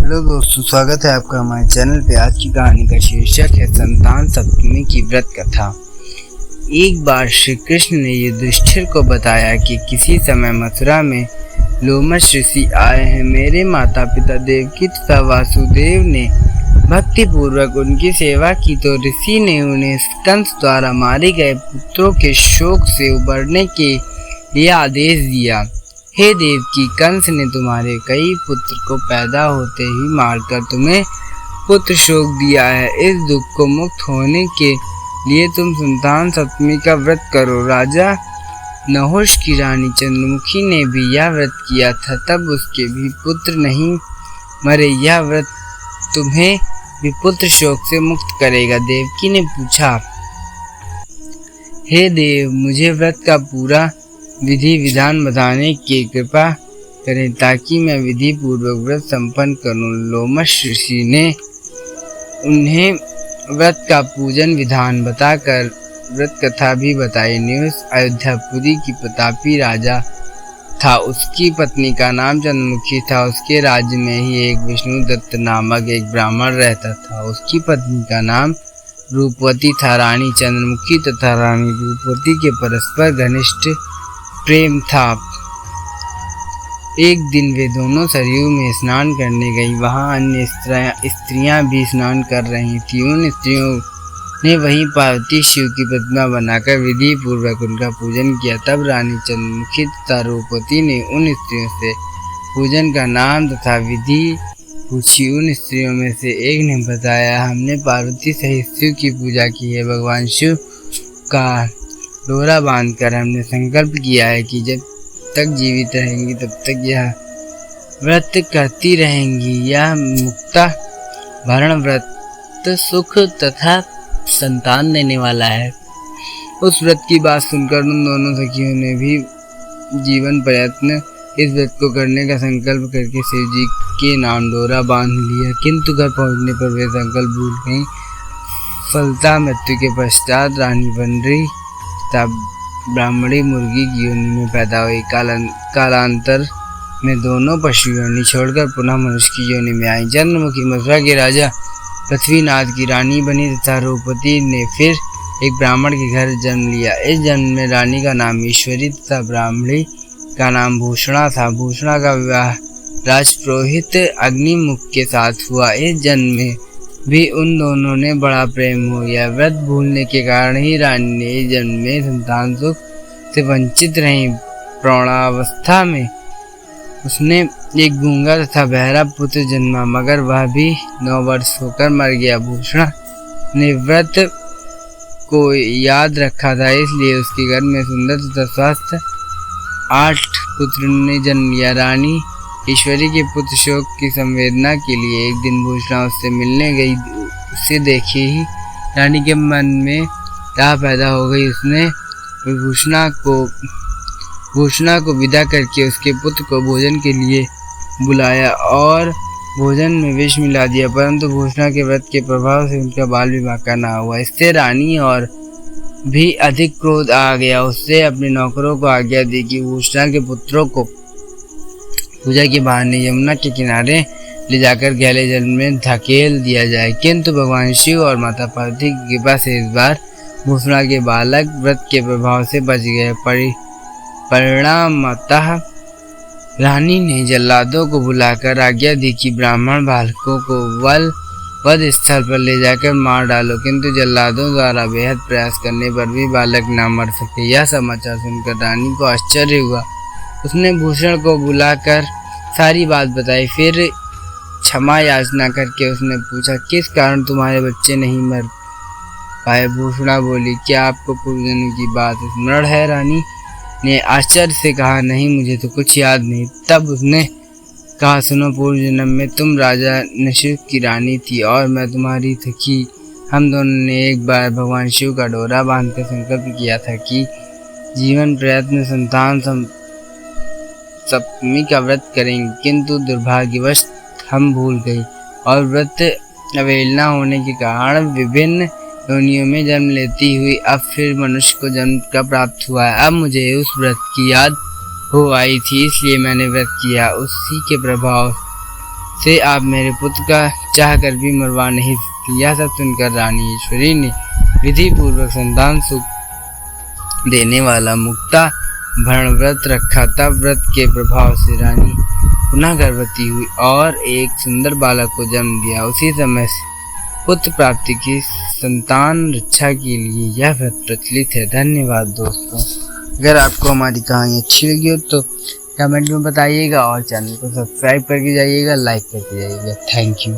Hello दोस्तों, स्वागत है आपका हमारे चैनल पे। आज की कहानी का शीर्षक है संतान सप्तमी की व्रत कथा। एक बार श्री कृष्ण ने युधिष्ठिर को बताया कि किसी समय मथुरा में लोमश ऋषि आए हैं। मेरे माता पिता देवकी तथा वासुदेव ने भक्ति पूर्वक उनकी सेवा की तो ऋषि ने उन्हें कंस द्वारा मारे गए पुत्रों के शोक से उबरने के लिए आदेश दिया। हे देवकी, कंस ने तुम्हारे कई पुत्र को पैदा होते ही मारकर तुम्हें पुत्र शोक दिया है। इस दुख को मुक्त होने के लिए तुम संतान सप्तमी का व्रत करो। राजा नहुष की रानी चंद्रमुखी ने भी यह व्रत किया था, तब उसके भी पुत्र नहीं मरे। यह व्रत तुम्हें भी पुत्र शोक से मुक्त करेगा। देवकी ने पूछा, हे देव, मुझे व्रत का पूरा विधि विधान बताने की कृपा करें ताकि मैं विधि पूर्वक व्रत संपन्न करूं। लोमश ऋषि ने उन्हें व्रत का पूजन विधान बताकर व्रत कथा भी बताई। न्यूस अयोध्यापुरी की प्रतापी राजा था। उसकी पत्नी का नाम चंद्रमुखी था। उसके राज्य में ही एक विष्णुदत्त नामक एक ब्राह्मण रहता था। उसकी पत्नी का नाम रूपवती था। रानी चंद्रमुखी तथा रानी रूपवती के परस्पर घनिष्ठ प्रेम था। एक दिन वे दोनों सरयू में स्नान करने गई। वहां अन्य स्त्रियां भी स्नान कर रही थीं। उन स्त्रियों ने वहीं पार्वती शिव की प्रतिमा बनाकर विधि पूर्वक उनका पूजन किया। तब रानी चंद्रमुखी तथा रूपवती ने उन स्त्रियों से पूजन का नाम तथा विधि पूछी। उन स्त्रियों में से एक ने बताया, हमने पार्वती सहित शिव की पूजा की है। भगवान शिव का डोरा बांधकर हमने संकल्प किया है कि जब तक जीवित रहेंगी तब तक यह व्रत करती रहेंगी। यह मुक्ता भरण व्रत सुख तथा संतान देने वाला है। उस व्रत की बात सुनकर उन दोनों सखियों ने भी जीवन प्रयत्न इस व्रत को करने का संकल्प करके शिव जी के नाम डोरा बांध लिया। किंतु घर पहुंचने पर वे संकल्प भूल गईं। फलता मृत्यु के पश्चात रानी बनरी ब्राह्मणी मुर्गी की योनि में पैदा हुई। कालांतर में दोनों पशु योनि छोड़कर पुनः मनुष्य की योनि में आई। चंद्रमुखी मथुरा के राजा पृथ्वीनाथ की रानी बनी तथा रूपवती ने फिर एक ब्राह्मण के घर जन्म लिया। इस जन्म में रानी का नाम ईश्वरी तथा ब्राह्मणी का नाम भूषणा था। भूषणा का विवाह राजपुरोहित अग्निमुख के साथ हुआ। इस जन्म में भी उन दोनों ने बड़ा प्रेम हो गया। व्रत भूलने के कारण ही रानी ने इस जन्म में संतान सुख से वंचित रही। प्रौढ़ावस्था में उसने एक गूंगा तथा बहरा पुत्र जन्मा, मगर वह भी 9 वर्ष होकर मर गया। भूषणा ने व्रत को याद रखा था, इसलिए उसके घर में सुंदर तथा स्वस्थ 8 पुत्र ने जन्म लिया। रानी ईश्वरी के पुत्र शोक की संवेदना के लिए एक दिन भूषणा उससे मिलने गई। उसे देखे ही रानी के मन में राह पैदा हो गई। उसने भूषणा को विदा करके उसके पुत्र को भोजन के लिए बुलाया और भोजन में विष मिला दिया, परंतु भूषणा के व्रत के प्रभाव से उनका बाल विवाह का न हुआ। इससे रानी और भी अधिक क्रोध आ गया। उससे अपने नौकरों को आज्ञा दी कि भूषणा के पुत्रों को पूजा के बहाने यमुना के किनारे ले जाकर गहरे जल में धकेल दिया जाए। किंतु भगवान शिव और माता पार्वती की कृपा से इस बार भूषणा के बालक व्रत के प्रभाव से बच गए। परिणामतः रानी ने जल्लादों को बुलाकर आज्ञा दी कि ब्राह्मण बालकों को वध स्थल पर ले जाकर मार डालो। किंतु जल्लादों द्वारा बेहद प्रयास करने पर भी बालक न मर सके। यह समाचार सुनकर रानी को आश्चर्य हुआ। उसने भूषण को बुलाकर सारी बात बताई। फिर क्षमा याचना करके उसने पूछा, किस कारण तुम्हारे बच्चे नहीं मर पाए? भूषणा बोली, क्या आपको पूर्वजन्म की बात स्मरण है? रानी ने आश्चर्य से कहा, नहीं, मुझे तो कुछ याद नहीं। तब उसने कहा, सुनो, पूर्व जन्म में तुम राजा नशुक की रानी थी और मैं तुम्हारी सखी। हम दोनों ने एक बार भगवान शिव का डोरा बांधकर संकल्प किया था कि जीवन प्रयत्न संतान सप्तमी का व्रत करेंगे, किंतु दुर्भाग्यवश हम भूल गए और व्रत अवहेलना होने के कारण विभिन्न योनियों में जन्म लेती हुई अब फिर मनुष्य को जन्म का प्राप्त हुआ है। अब मुझे उस व्रत की याद हो आई थी, इसलिए मैंने व्रत किया। उसी के प्रभाव से आप मेरे पुत्र का चाह कर भी मरवा नहीं सकती। यह सब सुनकर रानी ईश्वरी ने विधि पूर्वक संतान सुख देने वाला मुक्ता भरण व्रत रखा। तब व्रत के प्रभाव से रानी पुनः गर्भवती हुई और एक सुंदर बालक को जन्म दिया। उसी समय से पुत्र प्राप्ति की संतान रक्षा के लिए यह व्रत प्रचलित है। धन्यवाद दोस्तों। अगर आपको हमारी कहानी अच्छी लगी हो तो कमेंट में बताइएगा और चैनल को सब्सक्राइब करके जाइएगा, लाइक करके जाइएगा। Thank you.